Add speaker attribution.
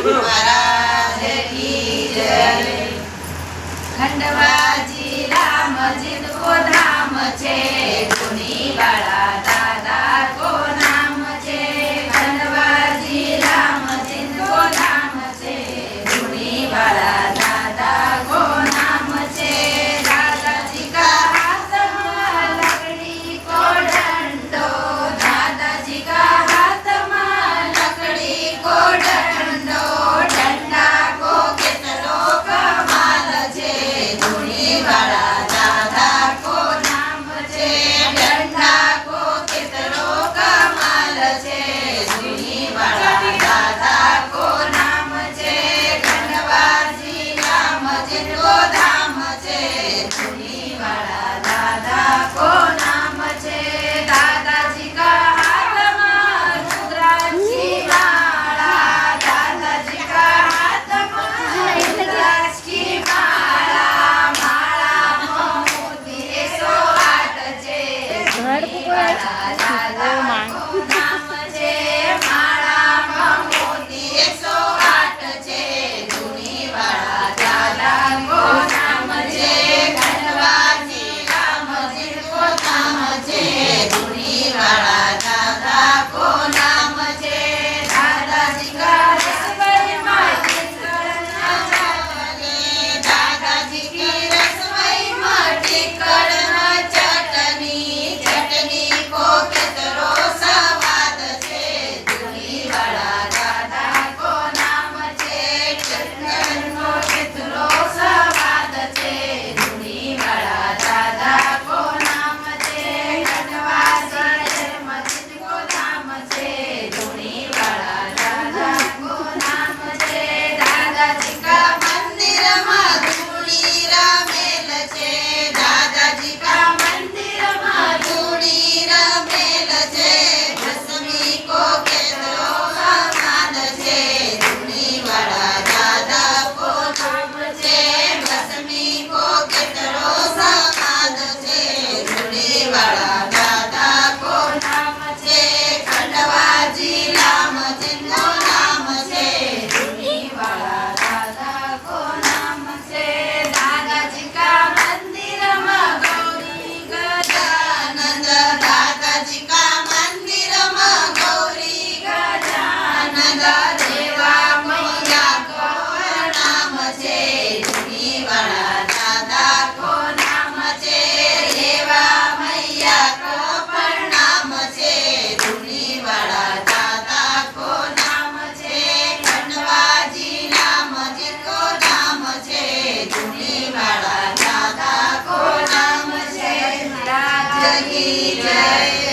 Speaker 1: महाराज की जय। खंडवाजी रामजी को धाम छे, धुनीवाड़ा दादा को नाम छे। खंडवाजी रामजी को धाम छे, धुनीवाड़ा दादा को नाम छे। दादाजी का हाथ में लकड़ी को डंडो, दादाजी का हाथ में लकड़ी को डंडो, डंडा को केतरो कमाल छे, धुनीवाड़ा दादा को नाम छे। डंडा को केतरो कमाल छे, धुनीवाड़ा दादा को नाम छे। खंडवाजी रामजी को धाम छे, धुनीवाड़ा दादा को नाम छे। दादाजी का हाथ में रुद्राक्षी माला, दादाजी का हाथ में रुद्राक्षी माला, माला मोती 108 छे, धुनीवाड़ा दादा को नाम छे। माला मोती 108 छे, धुनीवाड़ा दादा को नाम छे। खंडवाजी रामजी को धाम छे, धुनीवाड़ा दादा को नाम छे। दादाजी का रसोई में टिकड़ना चटनी, दादाजी की रसोई में टिकड़ना चटनी, चटनी को केतरो स्वाद छे, धुनीवाड़ा दादा को नाम छे। चटनी को केतरो स्वाद छे, धुनीवाड़ा दादा को नाम छे। खंडवाजी रामजी को धाम छे, धुनीवाड़ा दादा को नाम छे। दादाजी का मंदिर में धूड़ी रमेल छे, दादाजी का मंदिर में धूड़ी रमेल छे। भस्मी को केतरो स्वाद छे, धुनीवाड़ा दादा को नाम छे। भस्मी को केतरो स्वाद छे, धुनीवाड़ा दादा को नाम छे। खंडवाजी रामजी को नाम छे, धुनीवाड़ा दादा को नाम छे। दादाजी का मंदिर में गौरी गजानंद, दादाजी का मंदिर में गौरी गजानंद। देवा मैया को नाम छे, धुनीवाड़ा दादा को नाम छे। देवा मैया को प्रणाम छे, धुनीवाड़ा दादा को नाम छे। खंडवाजी रामजी को नाम छे, धुनीवाड़ा दादा को नाम छे। महाराज की जय।